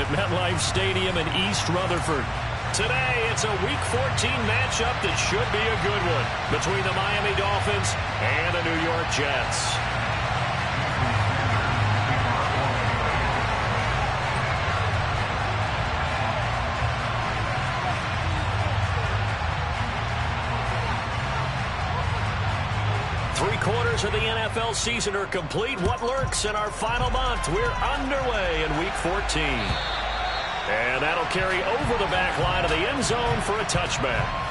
at MetLife Stadium in East Rutherford. Today, it's a Week 14 matchup that should be a good one between the Miami Dolphins and the New York Jets. Three-quarters of the NFL season are complete. What lurks in our final month? We're underway in Week 14. And that'll carry over the back line of the end zone for a touchback.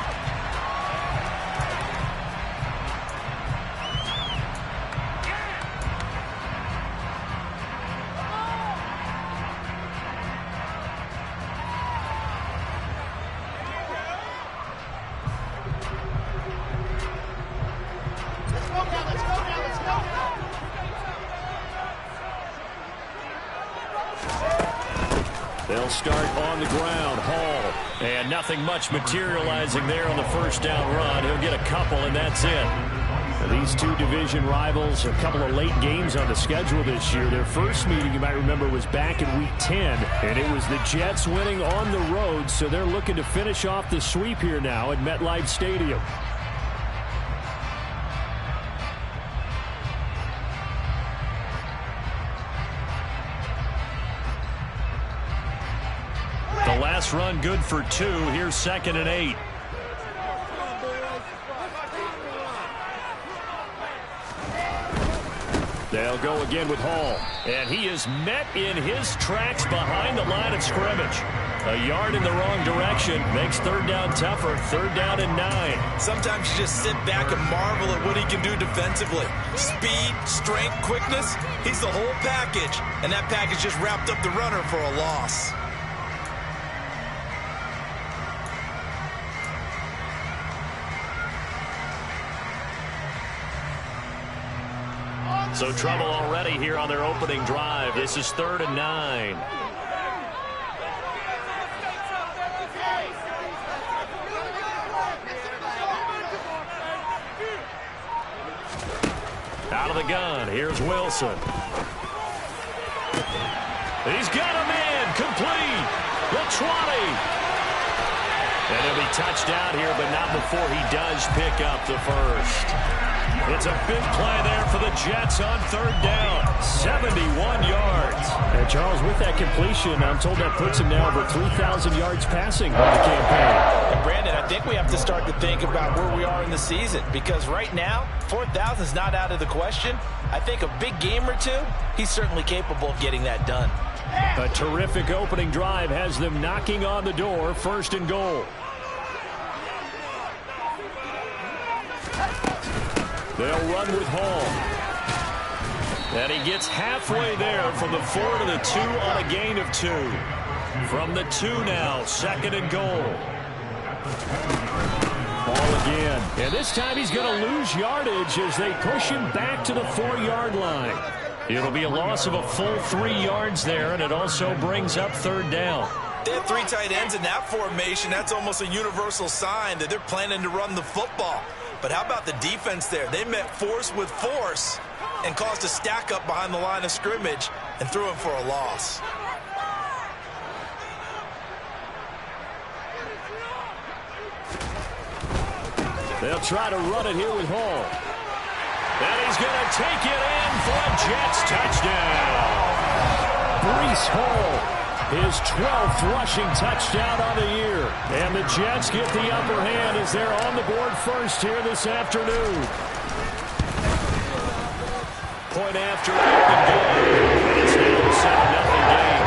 They'll start on the ground. Hall. And nothing much materializing there on the first down run. He'll get a couple, and that's it. Now, these two division rivals, a couple of late games on the schedule this year. Their first meeting, you might remember, was back in Week 10, and it was the Jets winning on the road, so they're looking to finish off the sweep here now at MetLife Stadium. The last run good for 2. Here's 2nd and 8. They'll go again with Hall. And he is met in his tracks behind the line of scrimmage. A yard in the wrong direction makes third down tougher. Third down and 9. Sometimes you just sit back and marvel at what he can do defensively. Speed, strength, quickness. He's the whole package. And that package just wrapped up the runner for a loss. So trouble already here on their opening drive. This is 3rd and 9. Out of the gun. Here's Wilson. He's got a man. Complete. The 20. And he'll be touched out here, but not before he does pick up the first. It's a big play there for the Jets on third down. 71 yards. And Charles, with that completion, I'm told that puts him now over 3,000 yards passing on the campaign. And Brandon, I think we have to start to think about where we are in the season, because right now, 4,000 is not out of the question. I think a big game or two, he's certainly capable of getting that done. A terrific opening drive has them knocking on the door. 1st and goal. They'll run with Hall. And he gets halfway there from the 4 to the 2 on a gain of 2. From the 2 now, 2nd and goal. Ball again. And this time he's going to lose yardage as they push him back to the 4-yard line. It'll be a loss of a full 3 yards there, and it also brings up third down. They have 3 tight ends in that formation. That's almost a universal sign that they're planning to run the football. But how about the defense there? They met force with force and caused a stack up behind the line of scrimmage and threw him for a loss. They'll try to run it here with Hall. And he's going to take it in for a Jets touchdown. Breece Hall. His 12th rushing touchdown on the year. And the Jets get the upper hand as they're on the board first here this afternoon. Point after and go. It's now a 7-0 game.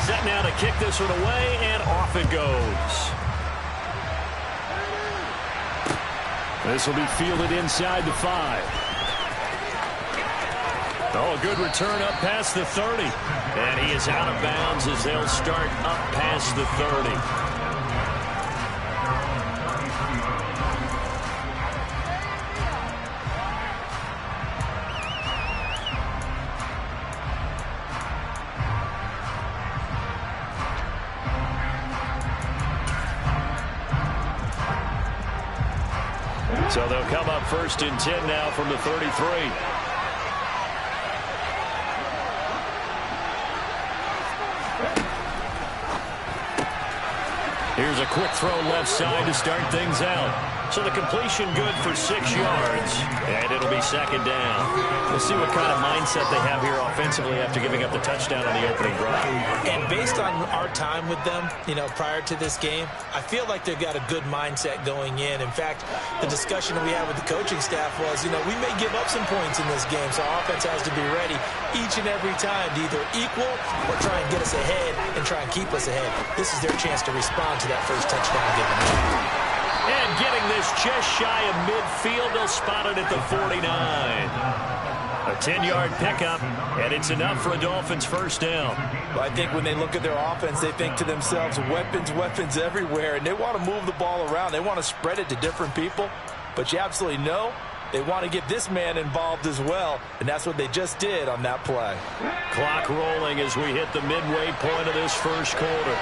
Set now to kick this one away, and off it goes. This will be fielded inside the 5. Oh, a good return up past the 30. And he is out of bounds as they'll start up past the 30. So they'll come up 1st and 10 now from the 33. Here's a quick throw left side to start things out. So the completion good for 6 yards, and it'll be second down. We'll see what kind of mindset they have here offensively after giving up the touchdown on the opening drive. And based on our time with them, prior to this game, I feel like they've got a good mindset going in. In fact, the discussion that we had with the coaching staff was, we may give up some points in this game, so our offense has to be ready each and every time to either equal or try and get us ahead and try and keep us ahead. This is their chance to respond to that first touchdown given up. And getting this just shy of midfield, they'll spot it at the 49. A 10-yard pickup, and it's enough for a Dolphins first down. Well, I think when they look at their offense, they think to themselves, weapons everywhere, and they want to move the ball around. They want to spread it to different people, but you absolutely know they want to get this man involved as well, and that's what they just did on that play. Clock rolling as we hit the midway point of this first quarter.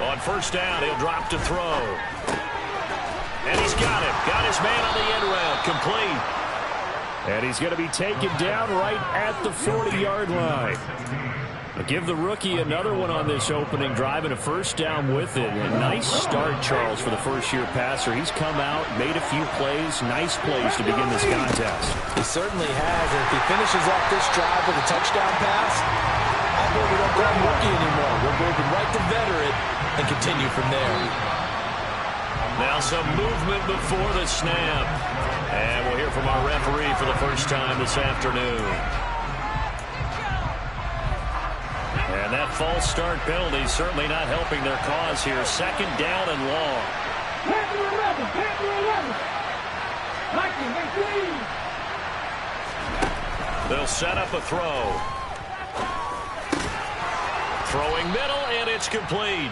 On first down, he'll drop to throw. And he's got it. Got his man on the end round. Complete. And he's going to be taken down right at the 40-yard line. Give the rookie another one on this opening drive and a first down with it. A nice start, Charles, for the first-year passer. He's come out, made a few plays, nice plays to begin this contest. He certainly has. And if he finishes off this drive with a touchdown pass, I know we don't call him rookie anymore. We're moving right to veteran and continue from there. Now some movement before the snap. And we'll hear from our referee for the first time this afternoon. And that false start penalty certainly not helping their cause here. Second down and long. They'll set up a throw. Throwing middle, and it's complete.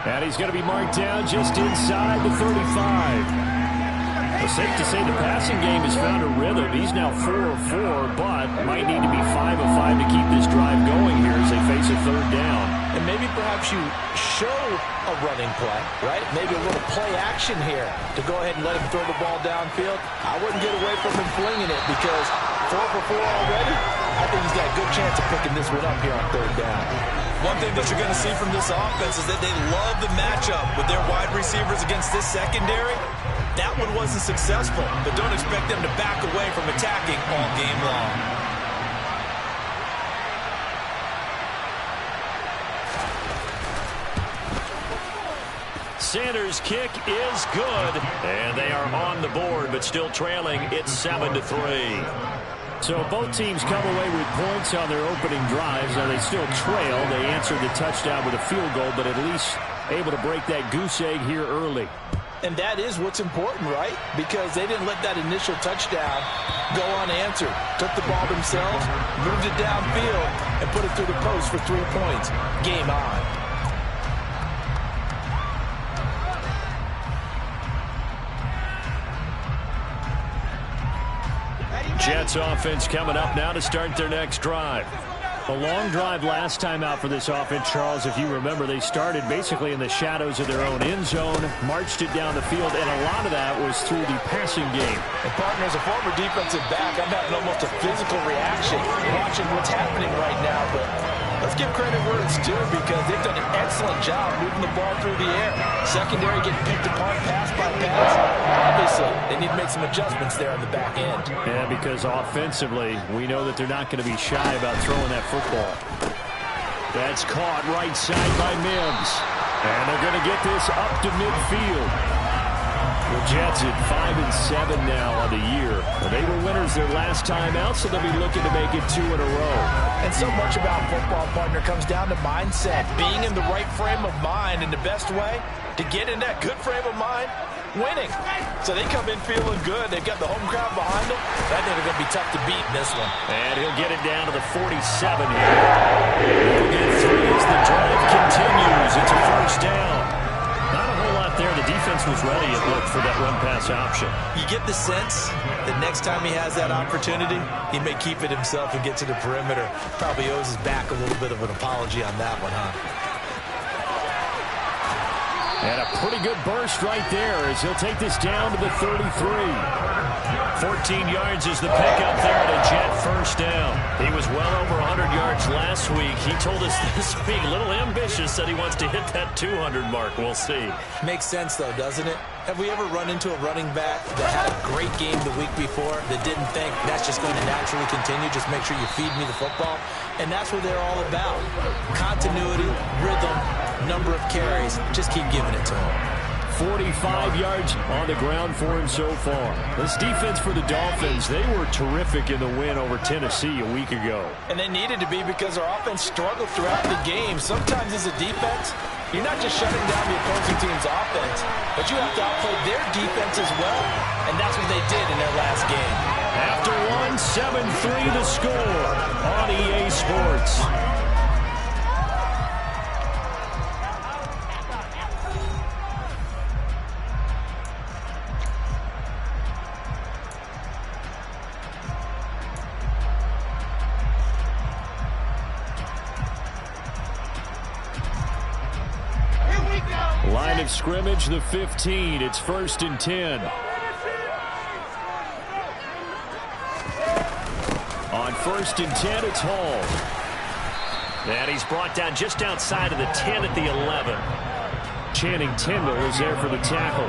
And he's going to be marked down just inside the 35. It's safe to say the passing game has found a rhythm. He's now 4 of 4, but might need to be 5 of 5 to keep this drive going here as they face a third down. And maybe perhaps you show a running play, right? Maybe a little play action here to go ahead and let him throw the ball downfield. I wouldn't get away from him flinging it because 4 for 4 already. I think he's got a good chance of picking this one up here on third down. One thing that you're going to see from this offense is that they love the matchup with their wide receivers against this secondary. That one wasn't successful, but don't expect them to back away from attacking all game long. Sanders' kick is good, and they are on the board, but still trailing. It's 7-3. So both teams come away with points on their opening drives. Now they still trail. They answered the touchdown with a field goal, but at least able to break that goose egg here early. And that is what's important, right? Because they didn't let that initial touchdown go unanswered. Took the ball themselves, moved it downfield, and put it through the post for 3 points. Game on. Jets offense coming up now to start their next drive. A long drive last time out for this offense, Charles. If you remember, they started basically in the shadows of their own end zone, marched it down the field, and a lot of that was through the passing game. And partner, as a former defensive back, I'm having almost a physical reaction watching what's happening right now. But let's give credit where it's due because they've done an excellent job moving the ball through the air. Secondary getting picked apart pass by pass. Obviously, they need to make some adjustments there on the back end. Yeah, because offensively, we know that they're not going to be shy about throwing that football. That's caught right side by Mims. And they're going to get this up to midfield. The Jets at 5-7 now on the year. They were winners their last time out, so they'll be looking to make it 2 in a row. And so much about football, partner, comes down to mindset. Being in the right frame of mind, and the best way to get in that good frame of mind, winning. So they come in feeling good. They've got the home crowd behind them. I think they're going to be tough to beat in this one. And he'll get it down to the 47 here. He'll get 3 as the drive continues. It's a first down. Not a whole lot there. The defense was ready, it looked, for that run-pass option. You get the sense that next time he has that opportunity, he may keep it himself and get to the perimeter. Probably owes his back a little bit of an apology on that one, huh? And a pretty good burst right there as he'll take this down to the 33. 14 yards is the pickup there at a Jet first down. He was well over 100 yards last week. He told us this week, a little ambitious, said he wants to hit that 200 mark. We'll see. Makes sense, though, doesn't it? Have we ever run into a running back that had a great game the week before that didn't think that's just going to naturally continue? Just make sure you feed me the football. And that's what they're all about. Continuity, rhythm, number of carries. Just keep giving it to him. 45 yards on the ground for him so far. This defense for the Dolphins, they were terrific in the win over Tennessee a week ago. And they needed to be because our offense struggled throughout the game. Sometimes as a defense, you're not just shutting down the opposing team's offense, but you have to outplay their defense as well. And that's what they did in their last game. After one, 7-3 the score on EA Sports. Line of scrimmage, the 15. It's 1st and 10. On 1st and 10, it's Hall. And he's brought down just outside of the 10 at the 11. Channing Tindall is there for the tackle.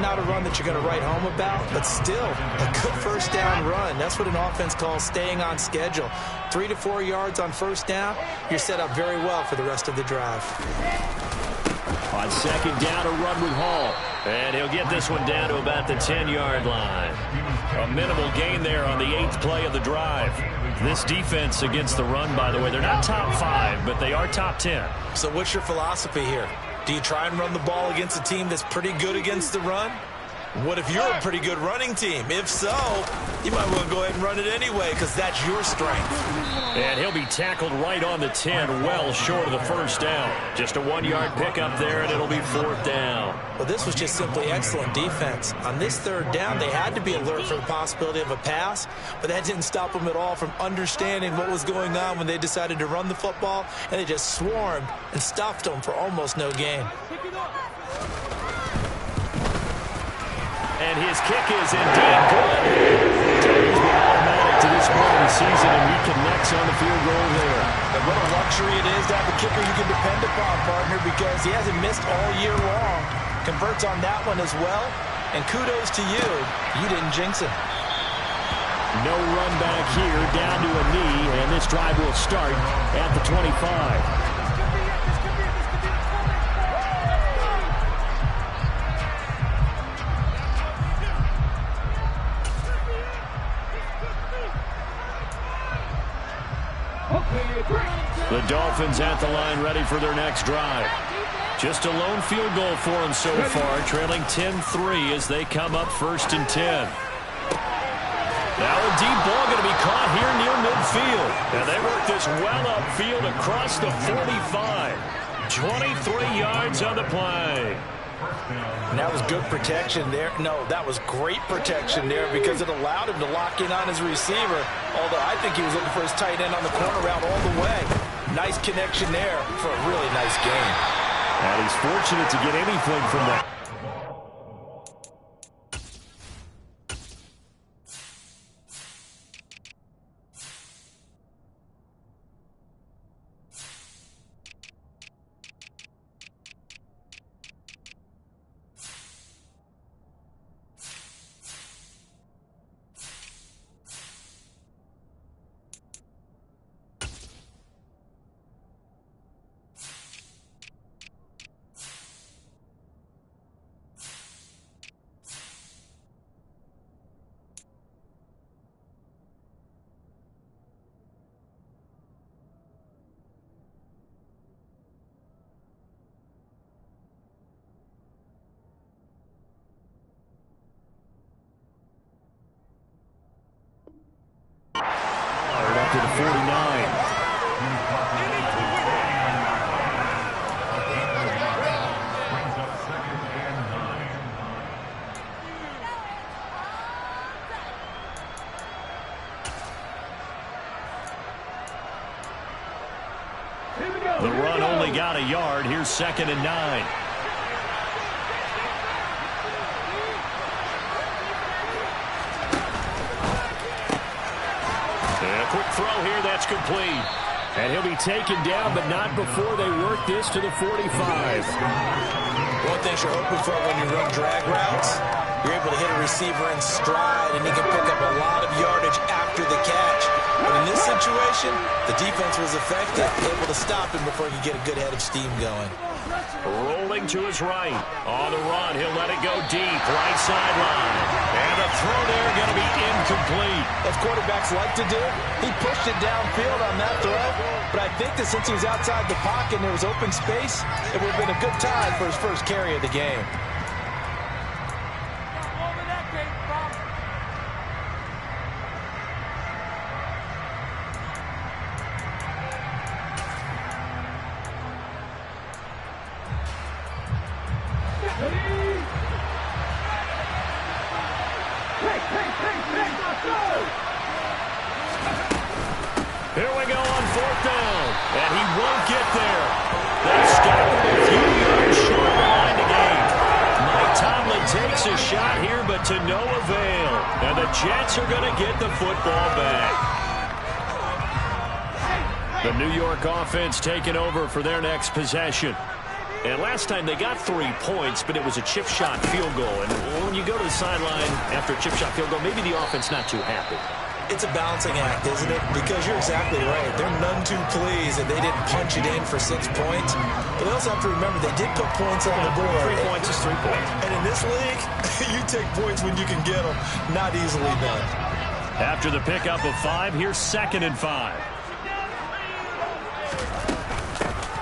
Not a run that you're going to write home about, but still a good first down run. That's what an offense calls staying on schedule. 3 to 4 yards on first down, you're set up very well for the rest of the drive. On 2nd down, a run with Hall. And he'll get this one down to about the 10-yard line. A minimal gain there on the 8th play of the drive. This defense against the run, by the way, they're not top 5, but they are top 10. So what's your philosophy here? Do you try and run the ball against a team that's pretty good against the run? What if you're a pretty good running team? If so, you might want to go ahead and run it anyway because that's your strength. And he'll be tackled right on the 10, well short of the first down. Just a 1-yard pickup there, and it'll be 4th down. Well, this was just simply excellent defense. On this 3rd down, they had to be alert for the possibility of a pass, but that didn't stop them at all from understanding what was going on when they decided to run the football, and they just swarmed and stuffed them for almost no gain. And his kick is indeed good. He's been automatic to this point of the season, and he connects on the field goal there. And what a luxury it is to have a kicker you can depend upon, partner, because he hasn't missed all year long. Converts on that one as well, and kudos to you. You didn't jinx it. No run back here, down to a knee, and this drive will start at the 25. The Dolphins at the line, ready for their next drive. Just a lone field goal for them so far, trailing 10-3 as they come up 1st and 10. Now a deep ball going to be caught here near midfield. And they work this well upfield across the 45. 23 yards on the play. And that was good protection there. No, that was great protection there because it allowed him to lock in on his receiver. Although I think he was looking for his tight end on the corner route all the way. Nice connection there for a really nice game. And he's fortunate to get anything from that. Up to the 49. The run only got a yard. Here's 2nd and 9. throw here. That's complete. And he'll be taken down, but not before they work this to the 45. One thing you're hoping for when you run drag routes, you're able to hit a receiver in stride, and he can pick up a lot of yardage after the catch. But in this situation, the defense was effective, able to stop him before he could get a good head of steam going. Rolling to his right. On the run, he'll let it go deep. Right sideline. And the throw there going to be incomplete. As quarterbacks like to do, he pushed it downfield on that throw. But I think that since he was outside the pocket and there was open space, it would have been a good time for his first carry of the game. Here we go on fourth down. And he won't get there. They stop him a few yards short of the line to gain. Mike Tomlin takes a shot here, but to no avail. And the Jets are going to get the football back. The New York offense taking over for their next possession. And last time they got 3 points, but it was a chip shot field goal. And when you go to the sideline after a chip shot field goal, maybe the offense not too happy. It's a balancing act, isn't it? Because you're exactly right. They're none too pleased that they didn't punch it in for 6 points. But they also have to remember they did put points on the board. 3 points is 3 points. And in this league, you take points when you can get them. Not easily done. After the pickup of 5, here's 2nd and 5.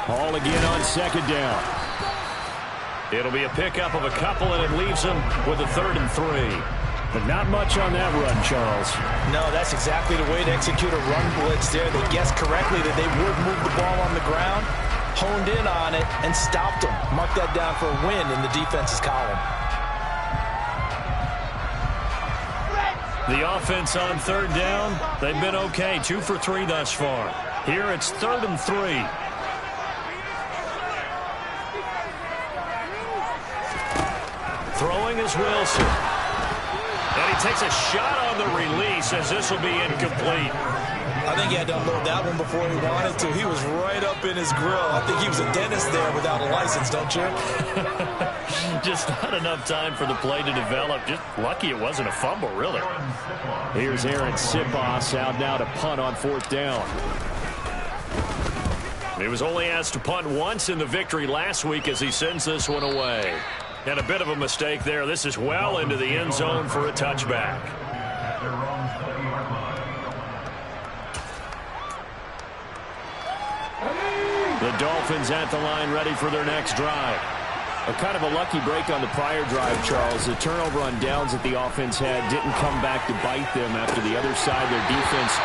Hall again on 2nd down. It'll be a pickup of a couple, and it leaves them with a 3rd and 3. But not much on that run, Charles. No, that's exactly the way to execute a run blitz there. They guessed correctly that they would move the ball on the ground, honed in on it, and stopped them. Mark that down for a win in the defense's column. The offense on 3rd down, they've been okay. 2 for 3 thus far. Here it's 3rd and 3. Throwing is Wilson. And he takes a shot on the release as this will be incomplete. I think he had to unload that one before he wanted to. He was right up in his grill. I think he was a dentist there without a license, don't you? Just not enough time for the play to develop. Just lucky it wasn't a fumble, really. Here's Aaron Sipos out now to punt on 4th down. He was only asked to punt once in the victory last week as he sends this one away. And a bit of a mistake there. This is well into the end zone for a touchback. The Dolphins at the line ready for their next drive. A kind of a lucky break on the prior drive, Charles. The turnover on downs that the offense had didn't come back to bite them after the other side. Their defense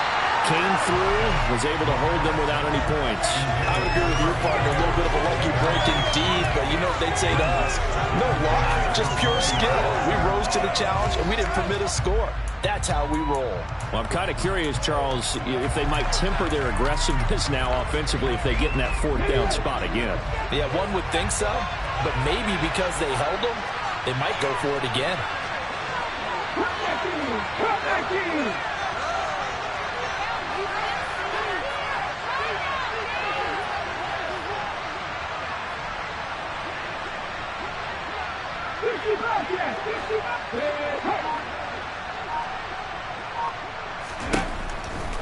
came through, was able to hold them without any points. I would agree with your partner. A little bit of a lucky break indeed, but you know what they'd say to us? No luck, just pure skill. We rose to the challenge, and we didn't permit a score. That's how we roll. Well, I'm kind of curious, Charles, if they might temper their aggressiveness now offensively if they get in that 4th down spot again. Yeah, one would think so, but maybe because they held them, they might go for it again.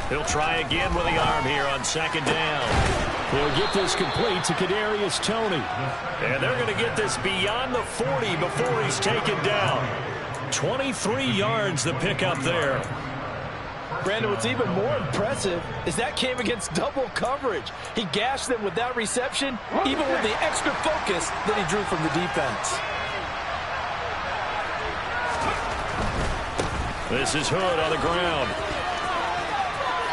He'll try again with the arm here on 2nd down. He'll get this complete to Kadarius Toney. And they're going to get this beyond the 40 before he's taken down. 23 yards the pickup there. Brandon, what's even more impressive is that came against double coverage. He gashed them with that reception, even with the extra focus that he drew from the defense. This is Hood on the ground.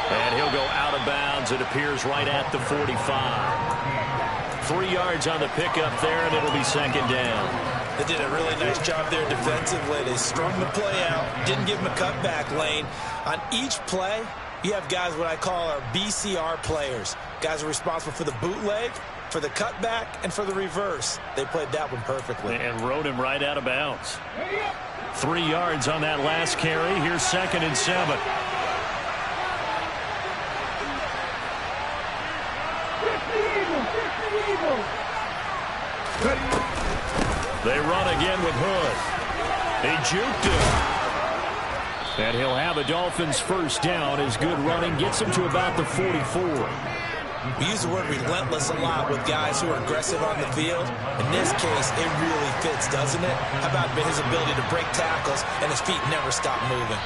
And he'll go out of bounds. It appears right at the 45. 3 yards on the pickup there, and it'll be 2nd down. They did a really nice job there defensively. They strung the play out, didn't give him a cutback lane. On each play, you have guys what I call our BCR players. Guys are responsible for the bootleg, for the cutback, and for the reverse. They played that one perfectly. And rode him right out of bounds. 3 yards on that last carry. Here's 2nd and 7. They run again with Hood. He juked him. And he'll have a Dolphins first down. His good running gets him to about the 44. We use the word relentless a lot with guys who are aggressive on the field. In this case, it really fits, doesn't it? How about his ability to break tackles and his feet never stop moving?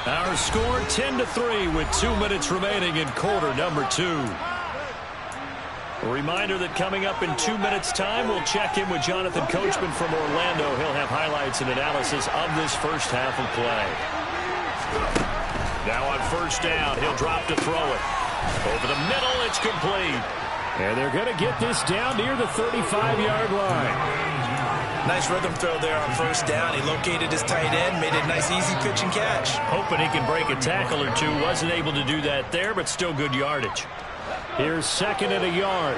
Our score 10-3 with 2 minutes remaining in quarter number 2. A reminder that coming up in 2 minutes' time, we'll check in with Jonathan Coachman from Orlando. He'll have highlights and analysis of this first half of play. Now on first down, he'll drop to throw it. Over the middle, it's complete. And they're going to get this down near the 35-yard line. Nice rhythm throw there on first down. He located his tight end, made a nice easy pitch and catch. Hoping he can break a tackle or two. Wasn't able to do that there, but still good yardage. Here's second and a yard.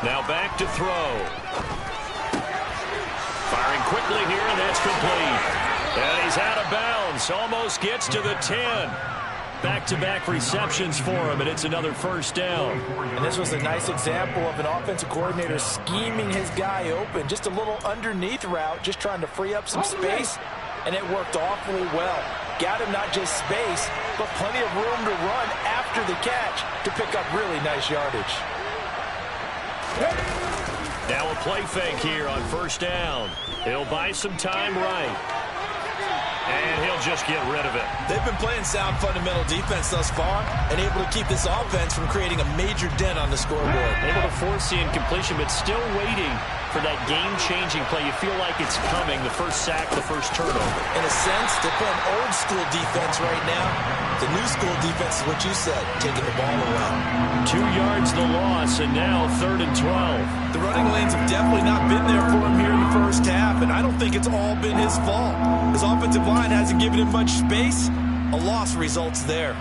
Now back to throw. Firing quickly here, and that's complete. And he's out of bounds. Almost gets to the 10. Back-to-back receptions for him, and it's another first down. And this was a nice example of an offensive coordinator scheming his guy open. Just a little underneath route, just trying to free up some space, and it worked awfully well. Got him not just space, but plenty of room to run after the catch to pick up really nice yardage. Now a play fake here on first down. He'll buy some time right. And he'll just get rid of it. They've been playing sound fundamental defense thus far and able to keep this offense from creating a major dent on the scoreboard. Able to force the incompletion, but still waiting for that game-changing play. You feel like it's coming, the first sack, the first turnover. In a sense, they're playing old-school defense right now. The new-school defense is what you said, taking the ball away. 2 yards the loss, and now 3rd and 12. The running lanes have definitely not been there for him here in the first half, and I don't think it's all been his fault. His offensive line hasn't given him much space. A loss results there.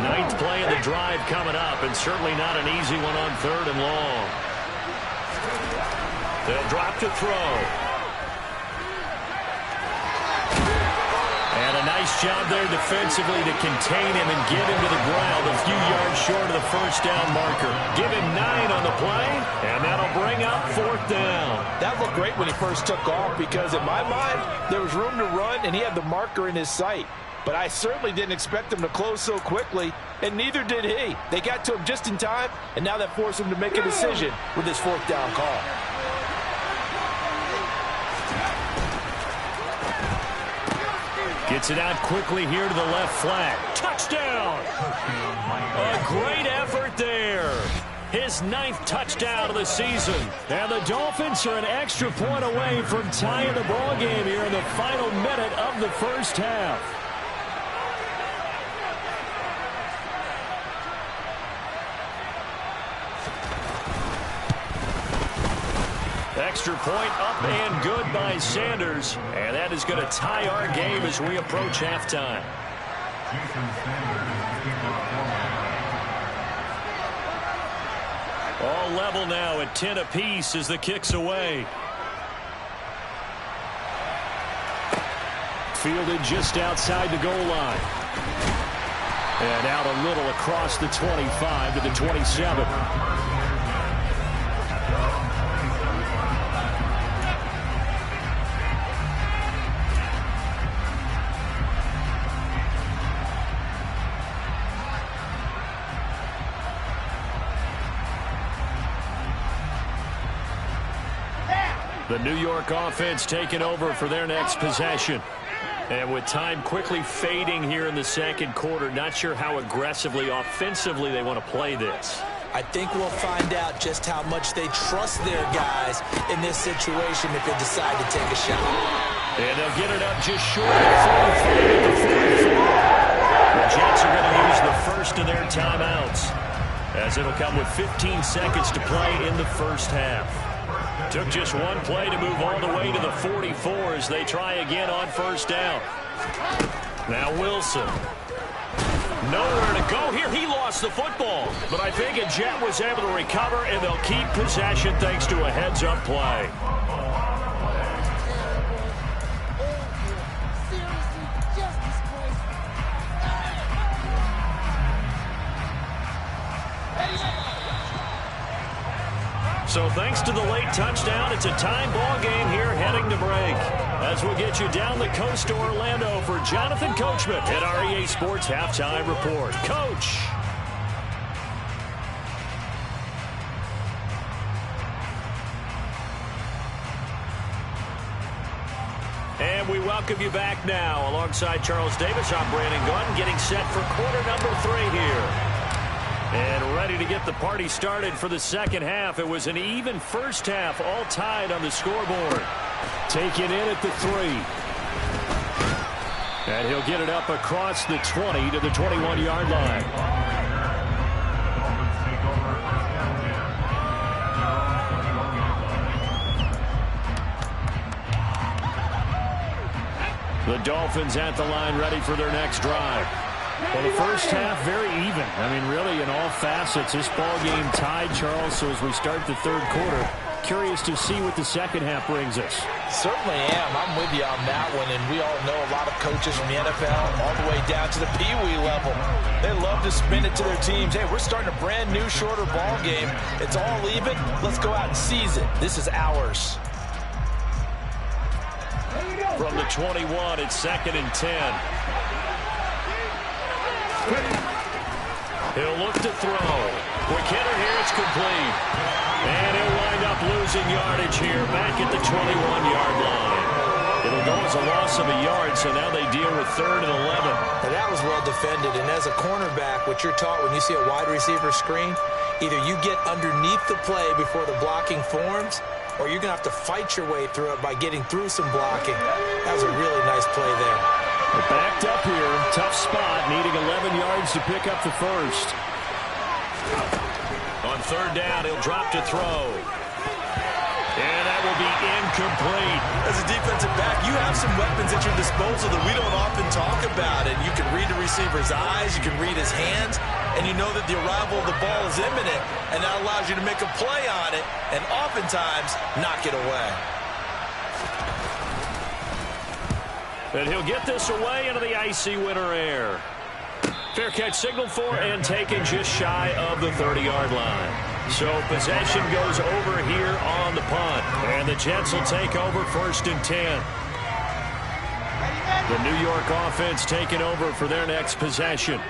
9th play of the drive coming up, and certainly not an easy one on 3rd and long. They'll drop to throw. And a nice job there defensively to contain him and get him to the ground a few yards short of the first down marker. Give him 9 on the play, and that'll bring up 4th down. That looked great when he first took off because in my mind, there was room to run and he had the marker in his sight. But I certainly didn't expect him to close so quickly, and neither did he. They got to him just in time, and now that forced him to make a decision with his 4th down call. Gets it out quickly here to the left flat. Touchdown! A great effort there. His 9th touchdown of the season. And the Dolphins are an extra point away from tying the ball game here in the final minute of the first half. Extra point up and good by Sanders. And that is going to tie our game as we approach halftime. All level now at 10 apiece as the kick's away. Fielded just outside the goal line. And out a little across the 25 to the 27. The New York offense taking over for their next possession. And with time quickly fading here in the second quarter, not sure how aggressively, offensively they want to play this. I think we'll find out just how much they trust their guys in this situation if they decide to take a shot. And they'll get it up just short of 45 at the 44. The Jets are going to use the first of their timeouts, as it'll come with 15 seconds to play in the first half. Took just one play to move all the way to the 44 as they try again on first down. Now Wilson. Nowhere to go here. He lost the football. But I think a Jet was able to recover, and they'll keep possession thanks to a heads-up play. So thanks to the late touchdown, it's a tie ball game here heading to break. As we'll get you down the coast to Orlando for Jonathan Coachman at our EA Sports Halftime Report. Coach. And we welcome you back now. Alongside Charles Davis, I'm Brandon Gunn, getting set for quarter number 3 here. And ready to get the party started for the second half. It was an even first half, all tied on the scoreboard. Taken in at the 3. And he'll get it up across the 20 to the 21-yard line. The Dolphins at the line, ready for their next drive. Well, the first half, very even. I mean, really, in all facets, this ball game tied, Charles. So as we start the third quarter, curious to see what the second half brings us. Certainly am. I'm with you on that one. And we all know a lot of coaches from the NFL all the way down to the Pee-wee level. They love to spin it to their teams. Hey, we're starting a brand new, shorter ball game. It's all even. Let's go out and seize it. This is ours. From the 21, it's 2nd and 10. He'll look to throw. Quick hitter here, it's complete. And he'll wind up losing yardage here back at the 21-yard line. It'll go as a loss of a yard, so now they deal with 3rd and 11. Now that was well defended, and as a cornerback, what you're taught when you see a wide receiver screen, either you get underneath the play before the blocking forms, or you're going to have to fight your way through it by getting through some blocking. That was a really nice play there. They're backed up here. Tough spot, needing 11 yards to pick up the first. On 3rd down, he'll drop to throw. And that will be incomplete. As a defensive back, you have some weapons at your disposal that we don't often talk about. And you can read the receiver's eyes, you can read his hands, and you know that the arrival of the ball is imminent, and that allows you to make a play on it and oftentimes knock it away. And he'll get this away into the icy winter air. Fair catch signaled for and taken just shy of the 30-yard line. So possession goes over here on the punt. And the Jets will take over 1st and 10. The New York offense taking over for their next possession.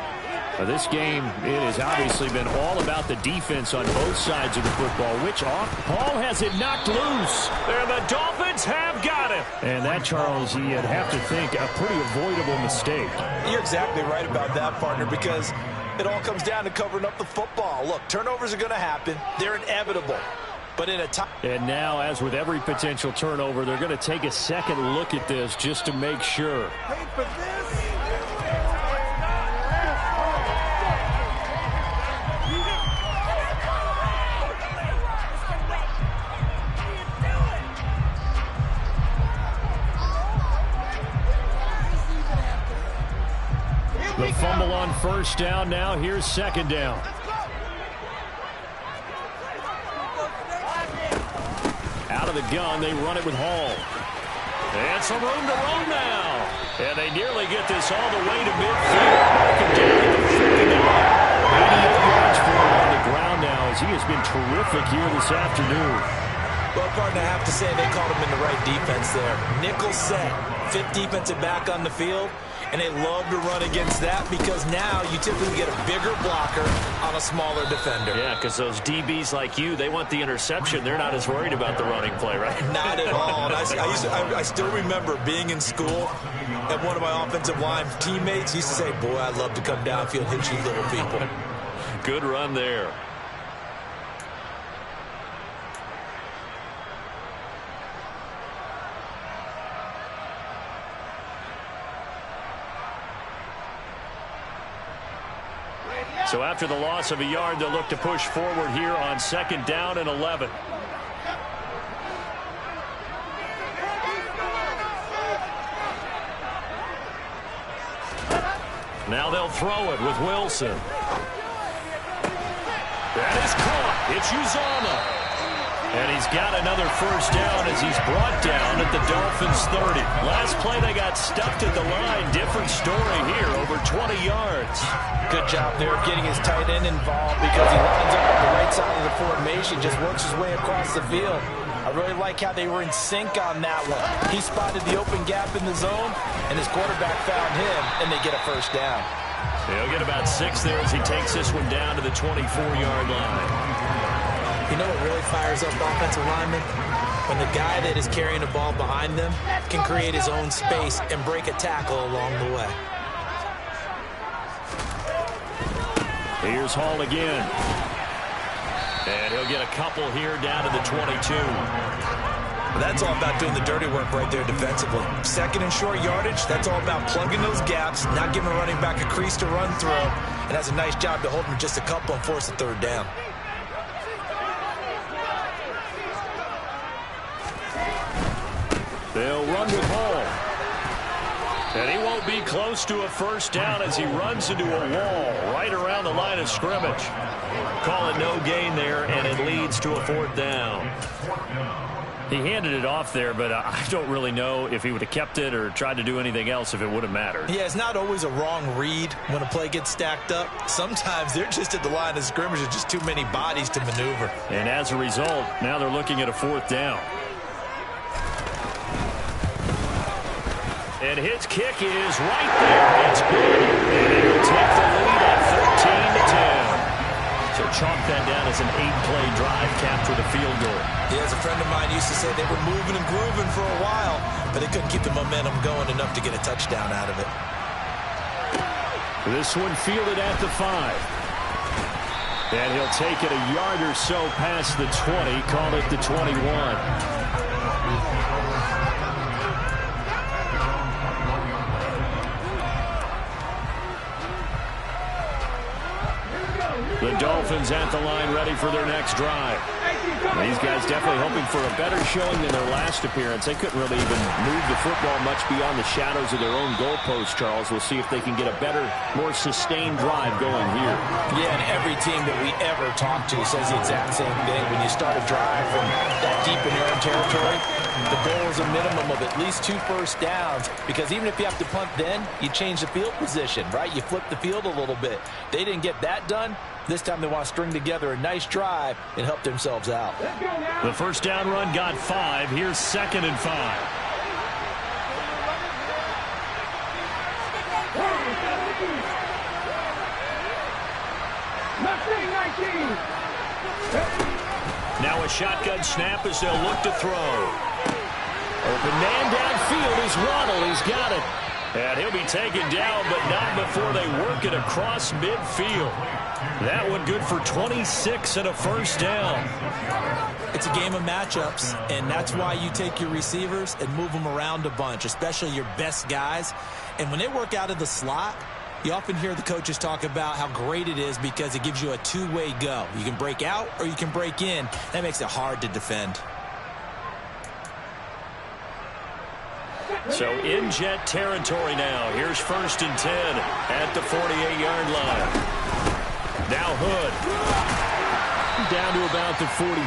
Now this game, it has obviously been all about the defense on both sides of the football. Which off? Paul has it knocked loose. And the Dolphins have got it. And that, Charles, you'd have to think a pretty avoidable mistake. You're exactly right about that, partner, because it all comes down to covering up the football. Look, turnovers are going to happen. They're inevitable. But in a time. And now, as with every potential turnover, they're going to take a second look at this just to make sure. Wait for this. The fumble on 1st down. Now here's 2nd down. Out of the gun, they run it with Hall. And some room to roam now. And they nearly get this all the way to midfield. Broken down at the 59. 88 yards for him on the ground now as he has been terrific here this afternoon. Well, partner, I have to say they caught him in the right defense there. Nickel set, 5th defensive back on the field. And they love to run against that because now you typically get a bigger blocker on a smaller defender. Yeah, because those DBs like you, they want the interception. They're not as worried about the running play, right? Not at all. And I still remember being in school, and one of my offensive line teammates used to say, boy, I'd love to come downfield and hit you little people. Good run there. So after the loss of a yard, they'll look to push forward here on 2nd down and 11. Now they'll throw it with Wilson. That is caught. It's Uzomah. And he's got another first down as he's brought down at the Dolphins' 30. Last play they got stuffed at the line. Different story here, over 20 yards. Good job there of getting his tight end involved because he lines up on the right side of the formation, just works his way across the field. I really like how they were in sync on that one. He spotted the open gap in the zone, and his quarterback found him, and they get a first down. He'll get about 6 there as he takes this one down to the 24-yard line. You know what really fires up offensive linemen? When the guy that is carrying the ball behind them can create his own space and break a tackle along the way. Here's Hall again. And he'll get a couple here down to the 22. That's all about doing the dirty work right there defensively. Second and short yardage, that's all about plugging those gaps, not giving a running back a crease to run through, and has a nice job to hold him just a couple and force a third down. They'll run with Hall. And he won't be close to a first down as he runs into a wall right around the line of scrimmage. Call it no gain there, and it leads to a 4th down. He handed it off there, but I don't really know if he would have kept it or tried to do anything else if it would have mattered. Yeah, it's not always a wrong read when a play gets stacked up. Sometimes they're just at the line of scrimmage. There's just too many bodies to maneuver. And as a result, now they're looking at a 4th down. And his kick is right there. It's good. And he'll take the lead at 13-10. So chalk that down as an 8-play drive, capture the field goal. Yeah, as a friend of mine used to say, they were moving and grooving for a while, but they couldn't keep the momentum going enough to get a touchdown out of it. This one fielded at the 5. And he'll take it a yard or so past the 20, call it the 21. The Dolphins at the line ready for their next drive. These guys definitely hoping for a better showing than their last appearance. They couldn't really even move the football much beyond the shadows of their own goalpost, Charles. We'll see if they can get a better, more sustained drive going here. Yeah, and every team that we ever talk to says the exact same thing. When you start a drive from that deep in your own territory, the goal is a minimum of at least 2 first downs, because even if you have to punt then, you change the field position, right? You flip the field a little bit. They didn't get that done. This time they want to string together a nice drive and help themselves out. The first down run got 5. Here's 2nd and 5. Now a shotgun snap as they'll look to throw. Open man downfield is Waddle. He's got it. And he'll be taken down, but not before they work it across midfield. That one good for 26 and a first down. It's a game of matchups, and that's why you take your receivers and move them around a bunch, especially your best guys. And when they work out of the slot, you often hear the coaches talk about how great it is because it gives you a two-way go. You can break out or you can break in. That makes it hard to defend. So in Jet territory now. Here's 1st and 10 at the 48-yard line. Now Hood down to about the 45.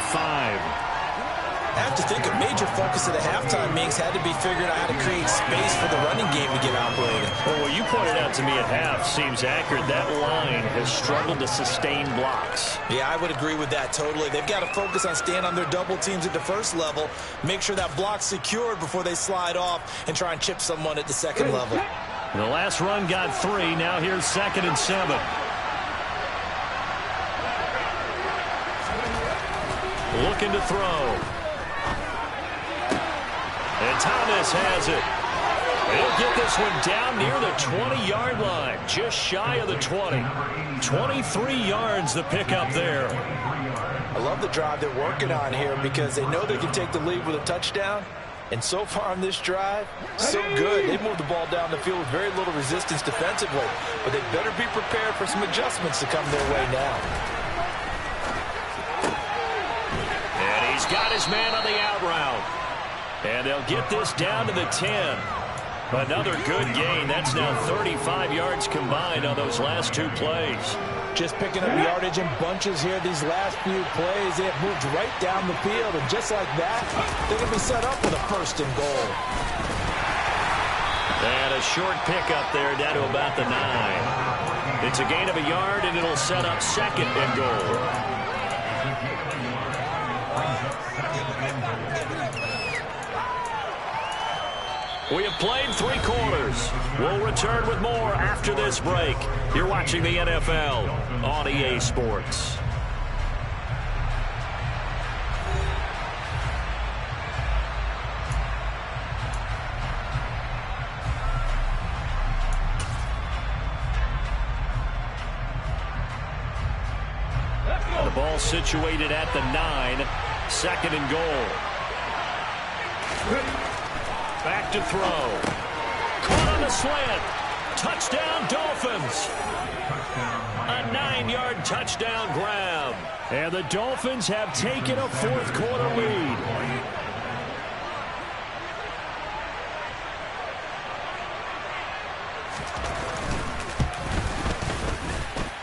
I have to think a major focus of the halftime Minks had to be figuring out how to create space for the running game to get operating. Well, what you pointed out to me at half seems accurate. That line has struggled to sustain blocks. Yeah, I would agree with that totally. They've got to focus on staying on their double teams at the first level, make sure that block's secured before they slide off and try and chip someone at the second level. The last run got 3. Now here's 2nd and 7. Looking to throw. And Thomas has it. He'll get this one down near the 20-yard line, just shy of the 20. 23 yards the pickup there. I love the drive they're working on here because they know they can take the lead with a touchdown. And so far on this drive, so good. They moved the ball down the field with very little resistance defensively. But they better be prepared for some adjustments to come their way now. And he's got his man on the out route. And they'll get this down to the 10. Another good gain. That's now 35 yards combined on those last two plays. Just picking up yardage in bunches here these last few plays. They have moved right down the field, and just like that, they're going to be set up with a 1st and goal. And a short pickup there down to about the 9. It's a gain of a yard, and it'll set up 2nd and goal. We have played 3 quarters. We'll return with more after this break. You're watching the NFL on EA Sports. The ball situated at the 9, 2nd and goal. Back to throw. Caught on the slant. Touchdown, Dolphins. A 9-yard touchdown grab. And the Dolphins have taken a 4th quarter lead.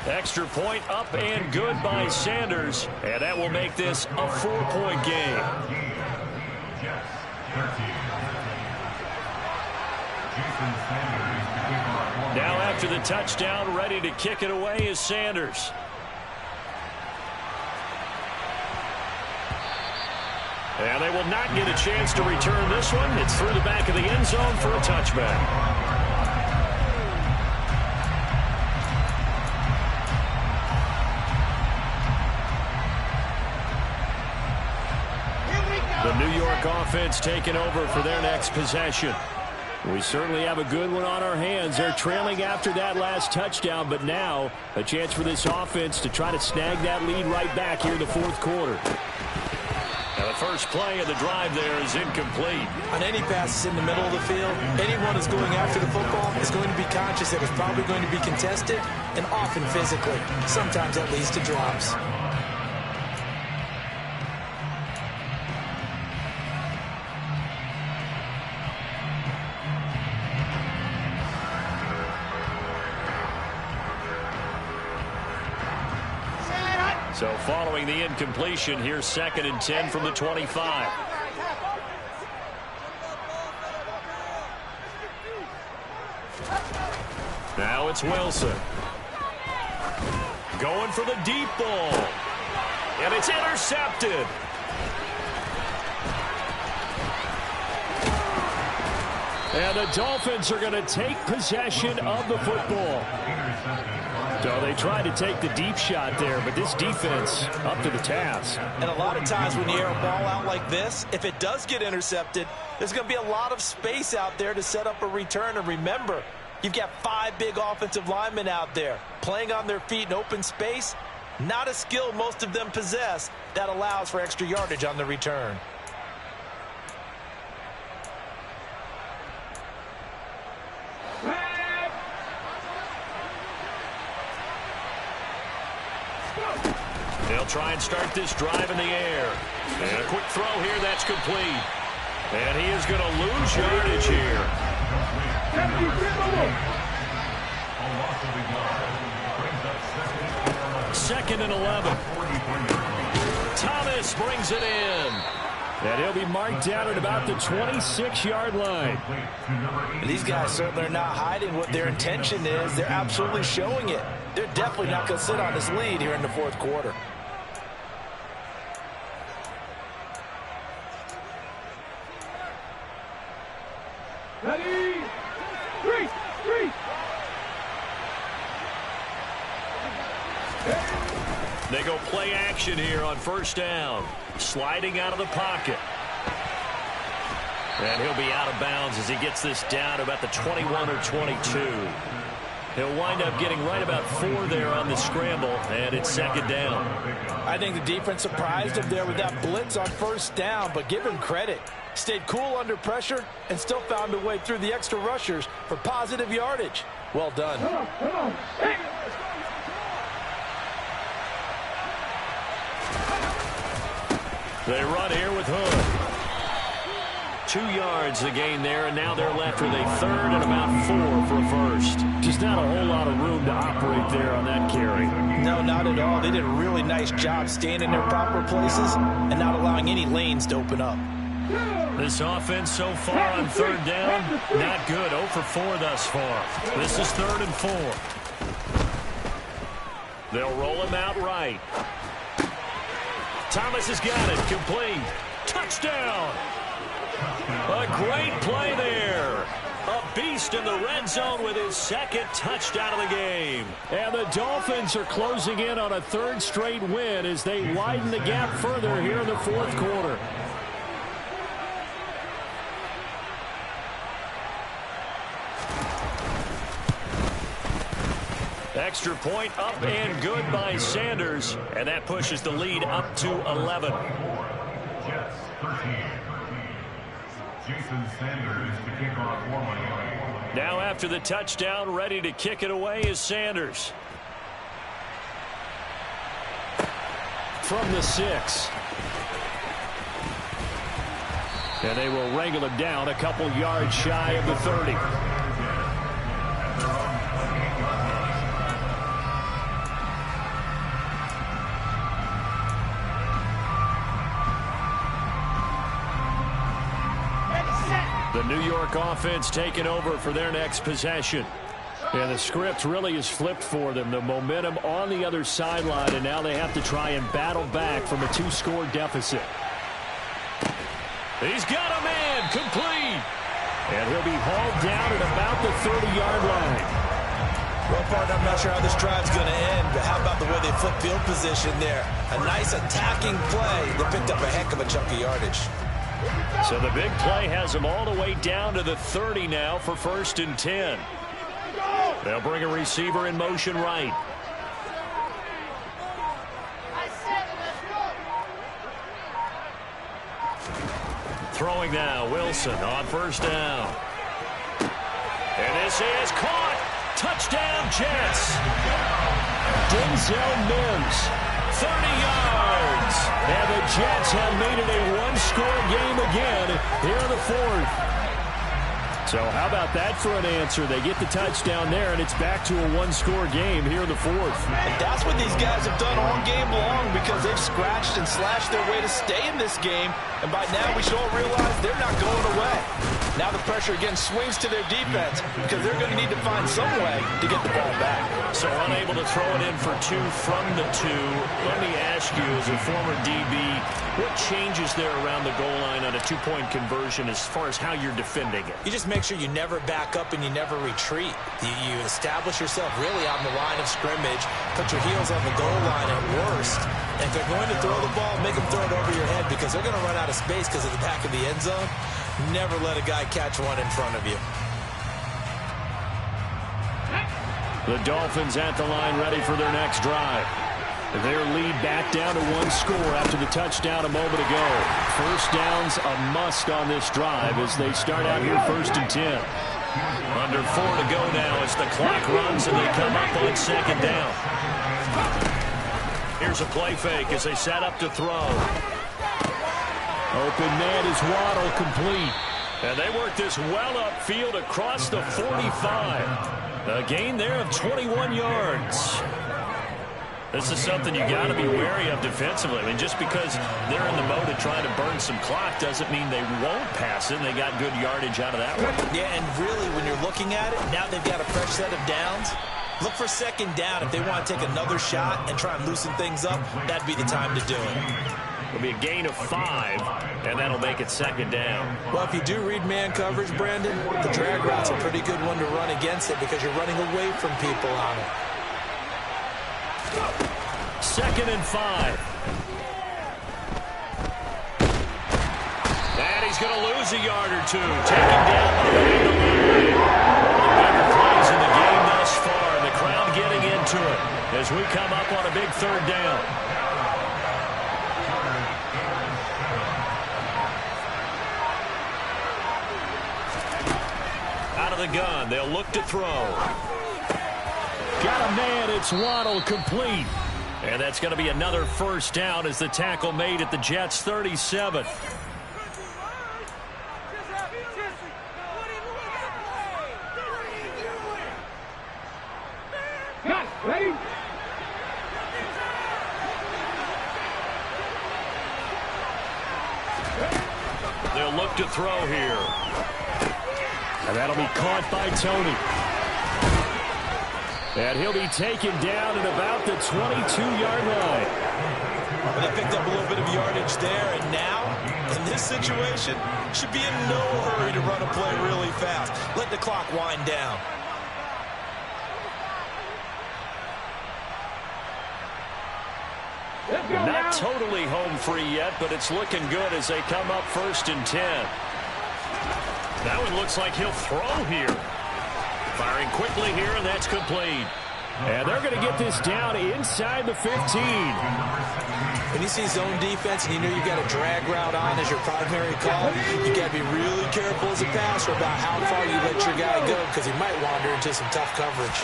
Extra point up and good by Sanders. And that will make this a 4-point game. Now after the touchdown, ready to kick it away is Sanders. And they will not get a chance to return this one. It's through the back of the end zone for a touchback. The New York offense taking over for their next possession. We certainly have a good one on our hands. They're trailing after that last touchdown, but now a chance for this offense to try to snag that lead right back here in the 4th quarter. Now the first play of the drive there is incomplete. On any passes in the middle of the field, anyone who's going after the football is going to be conscious that it's probably going to be contested, and often physically. Sometimes that leads to drops. So following the incompletion, here's 2nd and 10 from the 25. Now it's Wilson. Going for the deep ball. And it's intercepted. And the Dolphins are going to take possession of the football. So they tried to take the deep shot there, but this defense up to the task. And a lot of times when you air a ball out like this, if it does get intercepted, there's going to be a lot of space out there to set up a return. And remember, you've got 5 big offensive linemen out there playing on their feet in open space. Not a skill most of them possess that allows for extra yardage on the return. They'll try and start this drive in the air. And a quick throw here, that's complete. And he is going to lose yardage here. 2nd and 11. Thomas brings it in. And he'll be marked down at about the 26-yard line. And these guys certainly are not hiding what their intention is. They're absolutely showing it. They're definitely not going to sit on this lead here in the 4th quarter. Ready? 3. They go play action here on 1st down. Sliding out of the pocket. And he'll be out of bounds as he gets this down to about the 21 or 22. He'll wind up getting right about 4 there on the scramble, and it's 2nd down. I think the defense surprised him there with that blitz on 1st down, but give him credit. Stayed cool under pressure and still found a way through the extra rushers for positive yardage. Well done. Come on. Hey. They run here with Hood. 2 yards the gain there, and now they're left with a third and about 4 for a first. Just not a whole lot of room to operate there on that carry. No, not at all. They did a really nice job staying in their proper places and not allowing any lanes to open up. This offense so far on third down, not good. 0 for 4 thus far. This is 3rd and 4. They'll roll him out right. Thomas has got it. Complete. Touchdown. A great play there. A beast in the red zone with his 2nd touchdown of the game. And the Dolphins are closing in on a 3rd straight win as they widen the gap further here in the 4th quarter. Extra point up and good by Sanders, and that pushes the lead up to 11. Jets 13. Jason Sanders to kick off for Miami. Now after the touchdown, ready to kick it away is Sanders. From the 6. And they will wrangle him down a couple yards shy of the 30. The New York offense taking over for their next possession. And the script really is flipped for them. The momentum on the other sideline, and now they have to try and battle back from a 2-score deficit. He's got a man, complete. And he'll be hauled down at about the 30-yard line. Well, partner, I'm not sure how this drive's going to end, but how about the way they flip field position there? A nice attacking play that picked up a heck of a chunk of yardage. So the big play has them all the way down to the 30 now for 1st and 10. They'll bring a receiver in motion right. Throwing now, Wilson on 1st down. And this is caught. Touchdown, Jets. Denzel Mims. 30 yards. And the Jets have made it a 1-score game again here in the 4th. So how about that for an answer? They get the touchdown there, and it's back to a 1-score game here in the 4th. And that's what these guys have done all game long because they've scratched and slashed their way to stay in this game. And by now we should all realize they're not going away. Now the pressure again swings to their defense because they're going to need to find some way to get the ball back. So unable to throw it in for 2 from the 2. Let me ask you, as a former DB, what changes there around the goal line on a 2-point conversion as far as how you're defending it? You just make sure you never back up and you never retreat. You establish yourself really on the line of scrimmage, put your heels on the goal line at worst. And if they're going to throw the ball, make them throw it over your head because they're going to run out of space because of the back of the end zone. Never let a guy catch one in front of you. The Dolphins at the line ready for their next drive. Their lead back down to 1 score after the touchdown a moment ago. 1st down's a must on this drive as they start out here 1st and 10. Under 4 to go now as the clock runs and they come up on 2nd down. Here's a play fake as they set up to throw. Open man is Waddle, complete. And they work this well upfield across the 45. A gain there of 21 yards. This is something you got to be wary of defensively. I mean, just because they're in the mode of trying to burn some clock doesn't mean they won't pass it. And they got good yardage out of that one. Yeah, and really, when you're looking at it, now they've got a fresh set of downs. Look for 2nd down. If they want to take another shot and try and loosen things up, that'd be the time to do it. It'll be a gain of 5, and that'll make it 2nd down. Well, if you do read man coverage, Brandon, the drag route's a pretty good one to run against it because you're running away from people on it. 2nd and 5. And he's going to lose a yard or 2. Taken down behind the line. One of the better plays in the game thus far. And the crowd getting into it as we come up on a big 3rd down. Out of the gun. They'll look to throw. Got a man. It's Waddle, complete. And that's going to be another 1st down as the tackle made at the Jets' 37. They'll look to throw here. And that'll be caught by Tony. And he'll be taken down at about the 22-yard line. Well, they picked up a little bit of yardage there, and now, in this situation, should be in no hurry to run a play really fast. Let the clock wind down. Not totally home free yet, but it's looking good as they come up 1st and 10. Now it looks like he'll throw here. Firing quickly here, and that's complete. And they're going to get this down inside the 15. When you see zone defense and you know you got a drag route on as your primary call, you got to be really careful as a passer about how far you let your guy go because he might wander into some tough coverage.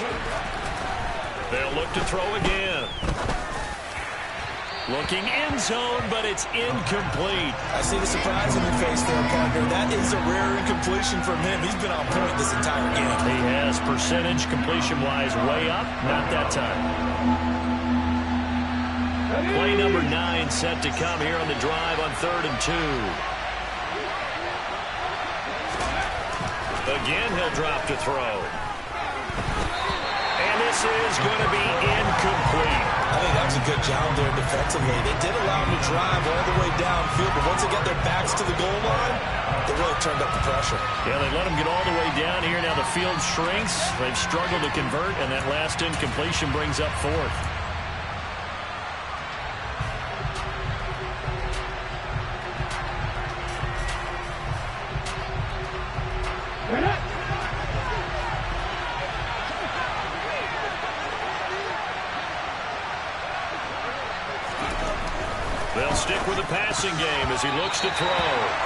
They'll look to throw again. Looking end zone, but it's incomplete. I see the surprise in your face there, partner. That is a rare incompletion from him. He's been on point this entire game. He has percentage completion-wise way up. Not that time. Play number 9 set to come here on the drive on 3rd and 2. Again, he'll drop to throw. And this is going to be incomplete. I think that was a good job there defensively. They did allow him to drive all the way downfield, but once they got their backs to the goal line, they really turned up the pressure. Yeah, they let him get all the way down here. Now the field shrinks. They've struggled to convert, and that last incompletion brings up 4th. They'll stick with the passing game as he looks to throw.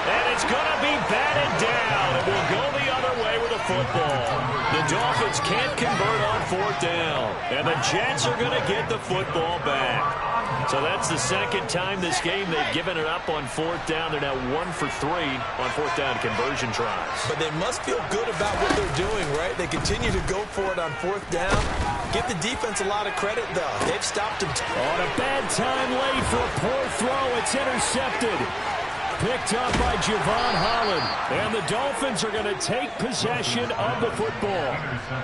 And it's going to be batted down. It will go the other way with the football. The Dolphins can't convert on 4th down. And the Jets are going to get the football back. So that's the second time this game they've given it up on 4th down. They're now 1 for 3 on 4th down conversion tries. But they must feel good about what they're doing, right? They continue to go for it on 4th down. Give the defense a lot of credit, though. They've stopped him. On a bad time late for a poor throw. It's intercepted. Picked up by Javon Holland. And the Dolphins are going to take possession of the football.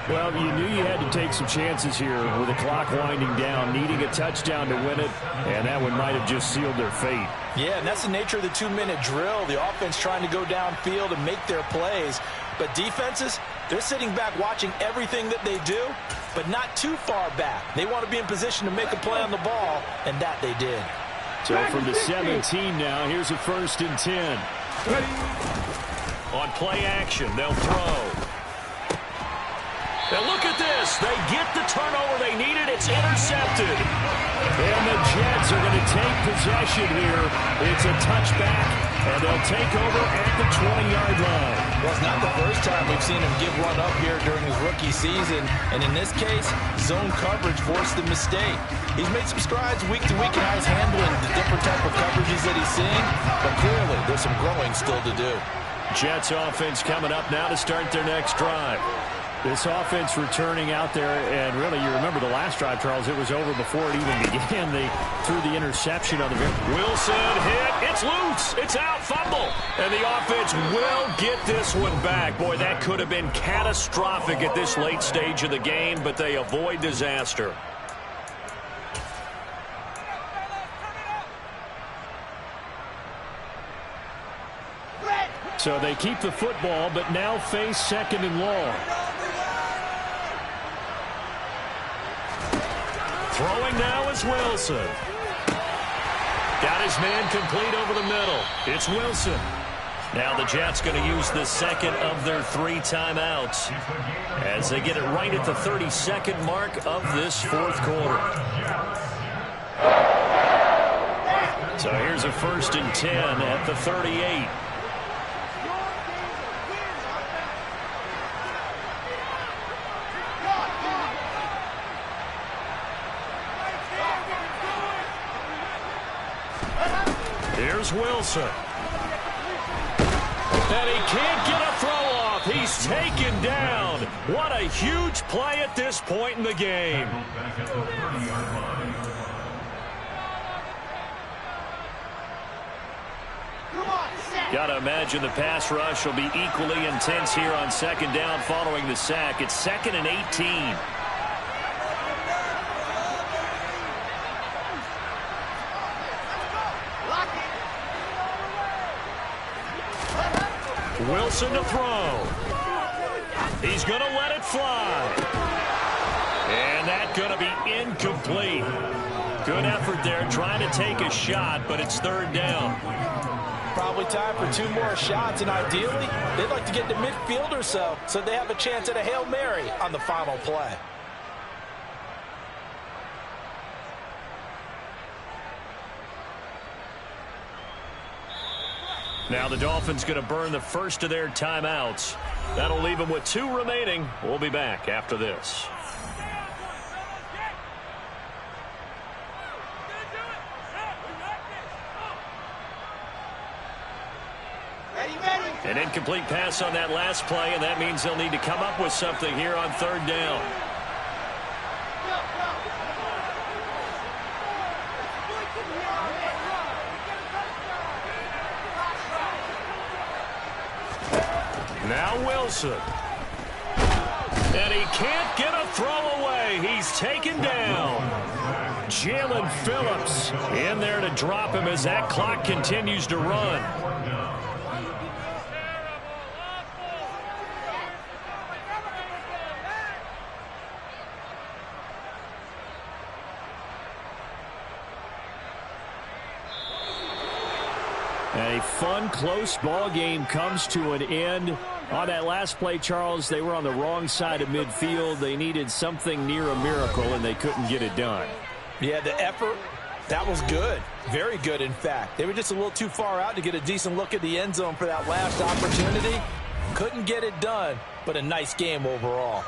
Well, you knew you had to take some chances here with the clock winding down, needing a touchdown to win it, and that one might have just sealed their fate. Yeah, and that's the nature of the 2-minute drill. The offense trying to go downfield and make their plays. But defenses, they're sitting back watching everything that they do, but not too far back. They want to be in position to make a play on the ball, and that they did. So from the 17 now, here's a 1st and 10. On play action, they'll throw. Now look at this. They get the turnover they needed. It's intercepted. And the Jets are going to take possession here. It's a touchback, and they'll take over at the 20-yard line. Well, it's not the first time we've seen him give one up here during his rookie season. And in this case, zone coverage forced the mistake. He's made some strides week to week in how he's handling the different type of coverages that he's seeing. But clearly, there's some growing still to do. Jets offense coming up now to start their next drive. This offense returning out there, and really, you remember the last drive, Charles, it was over before it even began. They threw the interception on the very... Wilson hit. It's loose. It's out. Fumble. And the offense will get this one back. Boy, that could have been catastrophic at this late stage of the game, but they avoid disaster. So they keep the football, but now face 2nd and long. Throwing now is Wilson. Got his man complete over the middle. It's Wilson. Now the Jets going to use the second of their 3 timeouts as they get it right at the 32nd mark of this 4th quarter. So here's a 1st and 10 at the 38. Here's Wilson. And he can't get a throw off. He's taken down. What a huge play at this point in the game. Come on, set. Got to imagine the pass rush will be equally intense here on second down following the sack. It's 2nd and 18. Wilson to throw. He's going to let it fly. And that's going to be incomplete. Good effort there trying to take a shot, but it's 3rd down. Probably time for 2 more shots, and ideally, they'd like to get to midfield or so they have a chance at a Hail Mary on the final play. Now the Dolphins going to burn the first of their timeouts. That'll leave them with 2 remaining. We'll be back after this. An incomplete pass on that last play, and that means they'll need to come up with something here on 3rd down. Now Wilson. And he can't get a throw away. He's taken down. Jalen Phillips in there to drop him as that clock continues to run. A fun, close ball game comes to an end. On that last play, Charles, they were on the wrong side of midfield. They needed something near a miracle, and they couldn't get it done. Yeah, the effort, that was good. Very good, in fact. They were just a little too far out to get a decent look at the end zone for that last opportunity. Couldn't get it done, but a nice game overall.